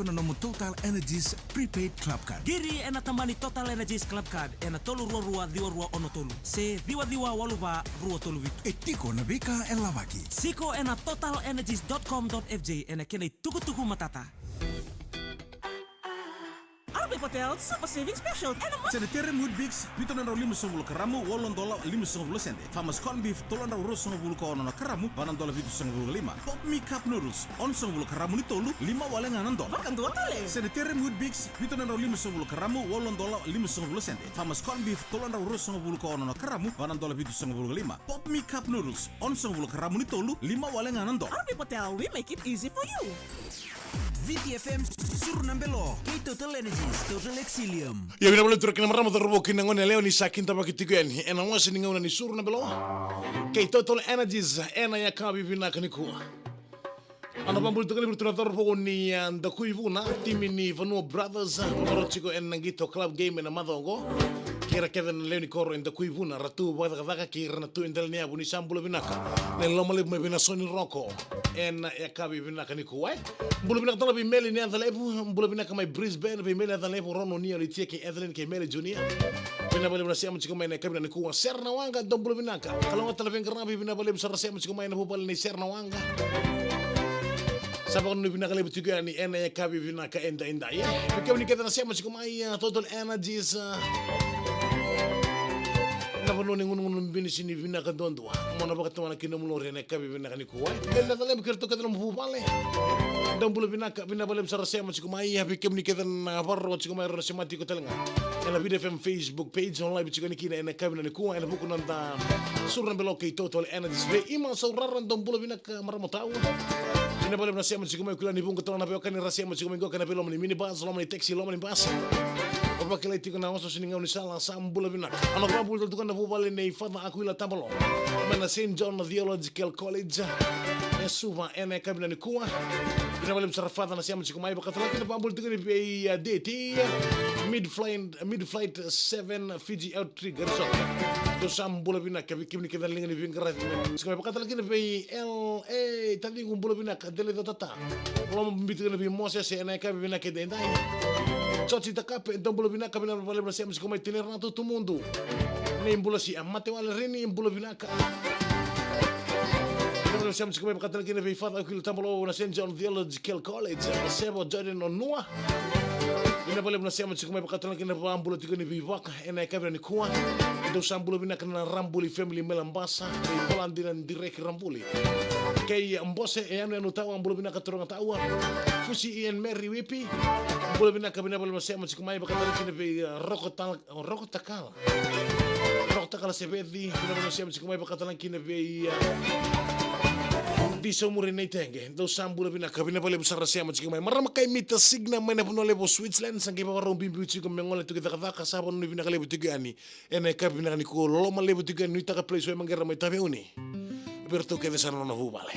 tiko na nomo Total Energies prepaid club card. Giri ena tamani Total Energies club card ena tolu rua diwa rua ono tolu. Se diwa waluva rua tolu vitu. E tiko na beka e lavaki. Siko ena totalenergies.com.fj ena kene tuku matata. Arby Patel Super Saving Special. Senatere mood bigs, pito na raw $5 karamu, $8 sente. Famas corn beef, $3 ko ono na karamu, $7.5. Pop me cup noodles, $11 karamu ni tolu, $5. Bakang dua tole. Senatere mood bigs, pito na raw $5 karamu, $8.5 sente. Famas corn beef, $3 ko ono na karamu, $7.5. Pop me cup noodles, $11 karamu ni tolu, $5. Arby Patel, we make it easy for you. VTFM suru nambelo. Total Energies, Total Exilium. Ya bina boleh turun nama ramadhan robo kina ngone leo ni sakin tapa kitigen. Ena wasi ninga ni suru nambelo. Kay Total Energies ena ya kabi bina kaniku. Ano pambul tukali bertunatar po ni Ndakuivuna timi ni Vanua Brothers Morocco en Nangito Club Game ena madongo. Kira Kevin Leoni Koro en Ndakuivuna ratu baka kira natu endal ni abu ni sambulo binaka. Nelomale me bina Sony Rocco en ya kabi bina kaniku wai. Mbulu bina katala bi meli ni adalebu, mbulu bina kama Brisbane bi meli adalebu rono ni alitia ke Evelyn ke meli Junior. Bina bale bina siya mchiko maina kabina ni kuwa serna wanga do mbulu bina ka. Kalau ngata lebih kerabi bina bale besar siya mchiko maina bubal ni serna wanga. Sabak nu bina kale betuga ni ena ya kabi bina ka enda ya. Bikam ni kata siya mchiko maina Total Energies. Napono ni ngun bini sini bina ka dondwa. Mona bakata wana kina mulore na kabi bina ka ni kuwa. Bina adalebu kerto kata mbubale. Dan bulu binaka bina balem sarasya mo sikumai habi kem ni ketan barro sikumai ro semati ko telenga ela video FM Facebook page online bi sikani kina ena kabina ni kuwa ela buku nanda surna beloke Total Energies ve ima sauraron dan bulu binaka maramotau bina balem rasya mo sikumai kula ni bunga tona beokan ni rasya mo sikumai go kana belo ni minibus lo ni taxi lo ni bus Opa kila tiko na waso sininga ni sala sam bulu binaka ano rabul tu kana bubale nei fada akuila tambalo mana St John Theological College Suva ena kabina ni kuwa bina bale msarafada na siya mchikumai bakatala kina pambul tigani bei DT mid flight 7 Fiji outrigger so to sambula bina kabikimni kina lingani bingara mchikumai bakatala kina bei LA tadi ngumbula bina kadele tata lo mbitigani bei Moses ena kabina kedendai Chochi takape ndombula bina kabina bale siya mchikumai tinerna tu mundo ni mbula si amate wala rini mbula bina ka siya mchikumai bakatala kina bei fada kilo tambolo na St John Theological College sebo Jordan Onua bina bale siya mchikumai bakatala kina rambulo tigani bei waka ena kabina ni kuwa do sambulo bina kana rambuli family melambasa bei Polandina direct rambuli kay mbose eno eno tawa ambulo bina katoronga tawa fusi Ian Mary Wipi ambulo bina kabina bale siya mchikumai bakatala kina bei rokotakala sebedi bina bale siya mchikumai bakatala kina bei di somuri nei tenge do sambula bina kabina bale besar siya mchikumai marama kay mita signa mena puno lebo Switzerland sangi ba ro bimbi uchi ko mengole to kita ka sabon ni bina kale butigani ene kabina ni ko lo ma lebo butigani ni taka place mangera mai tabe uni berto ke desano no hubale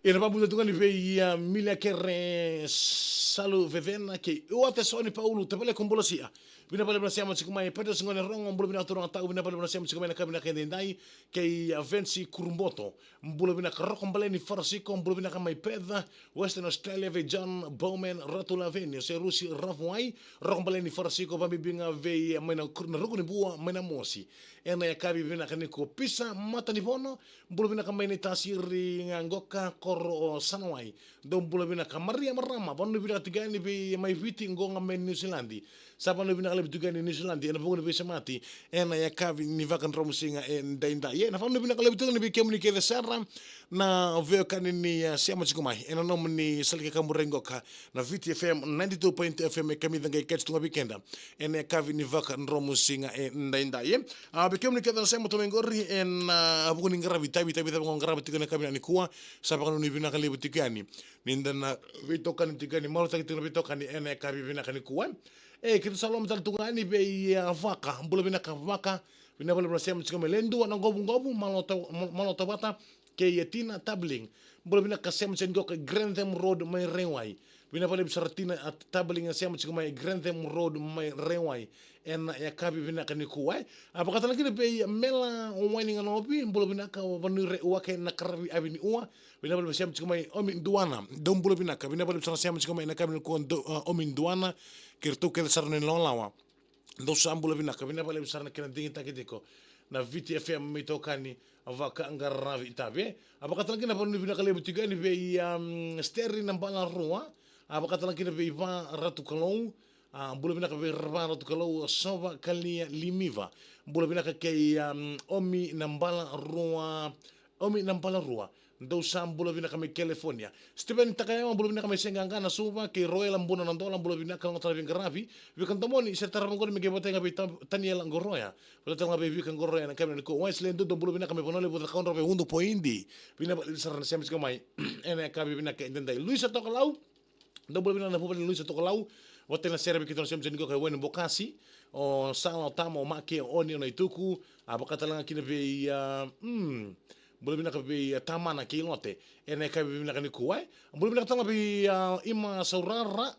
ina babu tunga ni bei milia kere salu vevena ke o atesoni Paulo tabele kombolosia bina bale bina siama sikumai pedo singone rongo mbulo bina torong tau bina bale bina siama sikumai na kabina kendai ke Vensi Kurumboto mbulo bina karoko mbale ni farasiko mbulo bina kamai pedha Western Australia ve John Bowman Ratula Venio se Rusi Rafwai roko mbale ni farasiko bambi binga ve mena kurna roko ni bua mena mosi ena ya kabi bina kaniko pisa mata ni bono mbulo bina kamai ni tasiri ngangoka koro sanawai do mbulo bina kamaria marama bono bina tigani be mai viti ngonga men New Zealand sabano bina kale bitugani New Zealand ena bongo be samati ena ya kavi ni vakan romusinga enda ye na fano bina kale bitugani be kemuni ke sara na veo kanini siama chikumai ena no ni salike kamurengo ka na VTFM 92.0 FM kamidanga catch tunga weekenda ena ya kavi ni vakan romusinga enda ye be kemuni ke sema tomengori ena bongo ngara bitabi bongo ngara bitugani kabina ni kuwa sabano ni bina kale bitugani ninda na vitokani tigani malo takituna vitokani ena ya kavi bina kani kuwa kita salom tal tungani be vaka mbula bina ka vaka bina bala brasem chika melendu na ngobu maloto bata ke yatina tabling mbula bina ka sem chen go ka Grantham Road mai rewai bina pale bisaratina at tabling siam chikumai Grantham Road mai rewai en ya kabi bina kani kuai apa kata lagi pe mela wani nganopi mbulo bina ka wani re wake na karabi abini ua bina pale siam chikumai omin duana dom mbulo bina ka bina pale siam chikumai na kabi ko omin duana kirtu ke sarne lolawa do sambula bina ka bina pale sarne kena dingi takitiko na VTFM mitokani avaka angaravi itabe apa kata lagi na panu bina kale butiga ni be steri na bala rua apa kata lagi na be iva ratu kalou bula bina ka be ratu kalou sova kalia limiva bula bina ka ke omi na bala rua do sambula bina ka me California Stephen takaya bula bina ka me senganga na suva ke royal ambuna na dola bula bina ka ngatra ngaravi vi kan tamoni se taramangor me ke botenga be taniela ngoroya bula tanga be vi kan ngoroya na kamera ko wais lendo do bula bina ka me bonole bula ka ndro be hundo poindi bina ba sarana semis ka mai ene ka bina ka entendai Luisa Tokalau do bula bina na bula Luisa Tokalau wotena serbe ki tono semis ko ka wen bokasi o sala tamo make oni na ituku apa katalanga kina be bula bina ka be tamana ki lote ene ka bina ka ni kuai bula bina ka tanga be ima saurara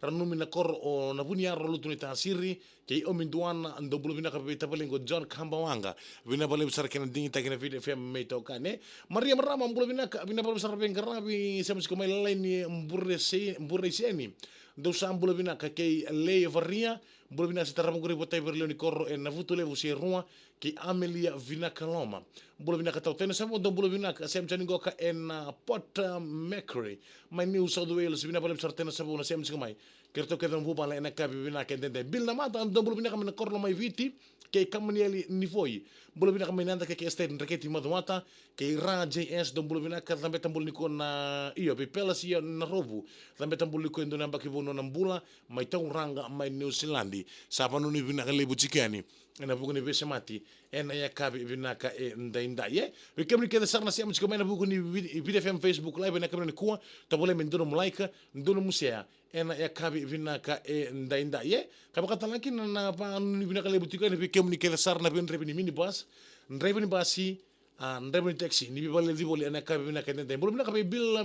ranumi na kor o na bunia rolu tuni tasiri ke o minduana ando bula bina ka be tapalingo John Kambawanga bina bale besar kena dingi ta kena video FM me to kane Maria Marama bula bina ka bina bale besar ben garabi semis ko mai lain mburre seni do sambula bina ka ke le varia bula bina se taramangori botai berleoni korro e na vutu levu se rua ki Amelia Vinakaloma bula bina ka tau tena samo do bula bina ka sem chani goka en Port Macquarie mai New South Wales bina bala besar tena samo na sem chimai kerto ke dombu bala ena ka bina ka entende bil na mata do bula bina ka mena korlo mai viti ke kamanieli nivoi bula bina ka menanda ke state reketi madumata ke ra JS do bula bina ka tambe tambul niko na iyo be pelas iyo na robu tambe tambul niko endo namba ki bono nambula mai tau ranga mai New Zealand sapa nuni bina ka lebu chikani ena buku ni bese mati ena ya kabi bina ka nda ye we kemri ke sarna siam chiko mena buku ni VTFM Facebook live ena kemri kuwa tabole mendono like ndono musea ena ya kabi bina ka nda ye kaba katalaki na pa ni bina ka lebu chikani we kemri ke sarna ben rebi ni minibus ndrebi basi ndrebi taxi ni bibale dibole ena kabi bina ka nda bolo bina ka bil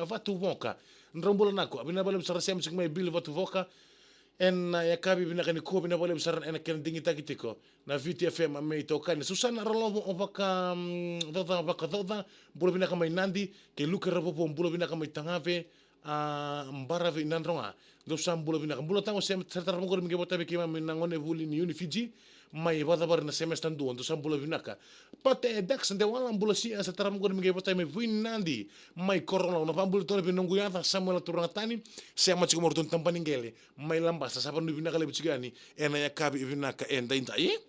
vatu voka ndrombola nako bina bale sarna siam chiko mai bil vatu voka en ya kabi bina kani ko bina bole besar en ken dingi takitiko na VTFM me to kan Susana Rolovo ovaka doda bolo bina kamai nandi ke luka rapopo bolo bina kamai tangave mbara ve nandronga do sam bolo bina bolo tango sem serta ramgor mi bota be kima ngone vuli ni uni Fiji mai vada bar na semestan do sam bolo bina ka pate dex de wala bolo si serta ramgor mi bota me vin nandi mai corona no pambul to be nungu yata Samuel Turangatani se ma chiko morton tampaningele mai lamba sa sapan bina kale bichigani ena ya kabi bina ka enda intai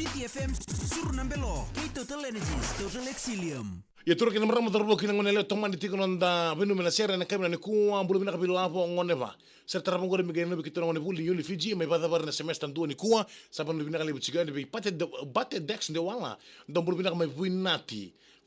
VTFM Surunambelo, Total Energies, Total Exilium. ya turu kina mrama darbo kina ngone le tomani tiko nonda binu mena sera na kamera ni kuwa bulu bina kabilo lapo ngone va serta rapo ngore migene no bikito ngone buli yuli Fiji mai bada bar na semester ndu ni kuwa saban bina kale bichigani bi bate dex de wala dom bulu bina mai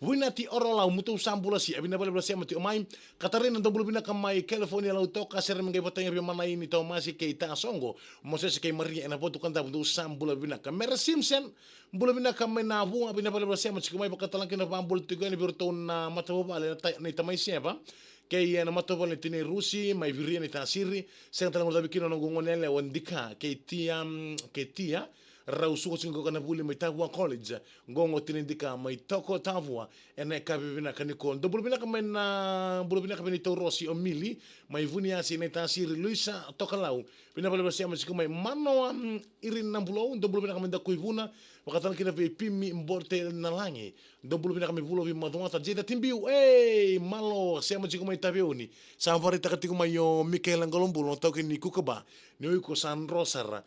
Winati orola mutu sambula si abina bale bale mati omai Katarina do bulu bina kamai California lau toka ser mengai batanya bi mana ini tau masih ke ita songo moses ke Maria ena botu kanta mutu sambula bina kamera Simpson bulu bina kamai nabu abina bale bale mati kumai bakatalan kena pambul tiga ni bertahun na mata bale na tamai siapa ke na mata bale tini Rusi mai viria ni tasiri sen talang udah bikin orang gongonele wandika ke tia rau suko singo kana buli mai tavua college gongo tinindika mai toko tavua ene kabi bina kaniko do bulu bina kamena bulu bina kameni torosi o mili mai vunia si neta siri Luisa Tokalau bina bale bale siama sikumai mano irin nambulo do bulu bina kamenda kuivuna wakatan kina ve pimi mborte nalangi do bulu bina kamibulo vi madonata jeda timbiu malo siama sikumai tavioni samvari takatikumai yo Michael Ngolombulo tokini kukaba ni uko San Rosara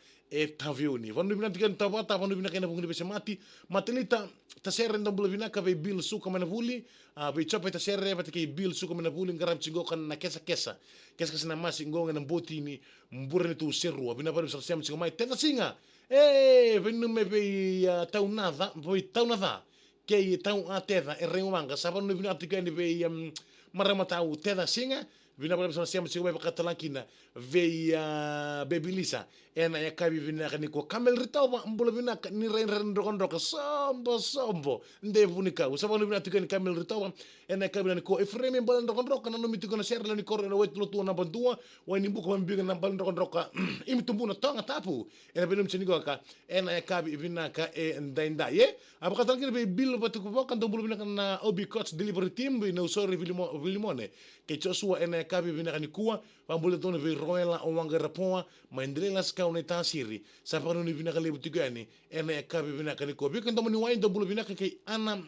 tavioni vandu bina tikan tabata vandu bina kena bungi bese mati matelita tasere ndo bulu bina ka ve bil suka mana vuli ve chope tasere pati ke bil suka mana vuli ngarap cingo kan na kesa na masi ngonga na boti ni mbure ni tu seru bina baru sa siam cingo mai teta singa venu me ve tau nada ke tau ateda e rengo manga saban no bina tikan ve marama tau teta singa vina pale sana siama chiko pakatalankina ve bebilisa ena ya kabi vina kaniko kamel ritawa mbolo vina ni ren roka sombo ndevunika usaba vina tukani kamel ritawa ena kabi na ko efreme mbalo roka na no mitiko na serla ni korre na wetu tu na bantua wa ni buko mambiga na mbalo roka imitumbu na tonga tapu ena benum chinigo ka ena ya kabi vina ka ndainda ye apakatalankina be bil patuko kan mbolo vina na obi coach delivery team no sorry vilimone ke Joshua ena kabi vina kanikua pambule tone ve roela o wanga rapoa maendrela ska una tasiri sa pa ni vina kale butigani ena kabi vina kaniko bi kan ni waindo bulu vina ke ana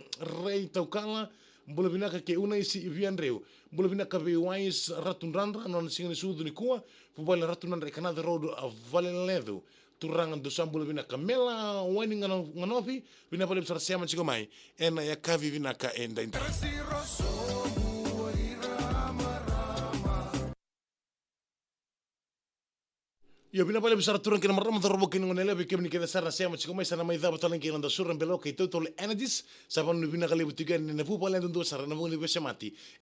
rei taukala bulu vina ke una isi vianreu bulu vina ka ve wais ratun randra non singani sudu ni kua pubala ratun randra kana road vale ledo turangan do sambul vina kamela wani nganofi vina pale besar siama chiko mai ena ya kavi vina ka enda inta yo bina pale besar turang kena marama torbo kena ngonela be kemni kena sarna siama chiko mai sana mai daba talang kena da suran belo ke total energies saban bina kali butigan ne fu pale ndo sarna mo ni besemati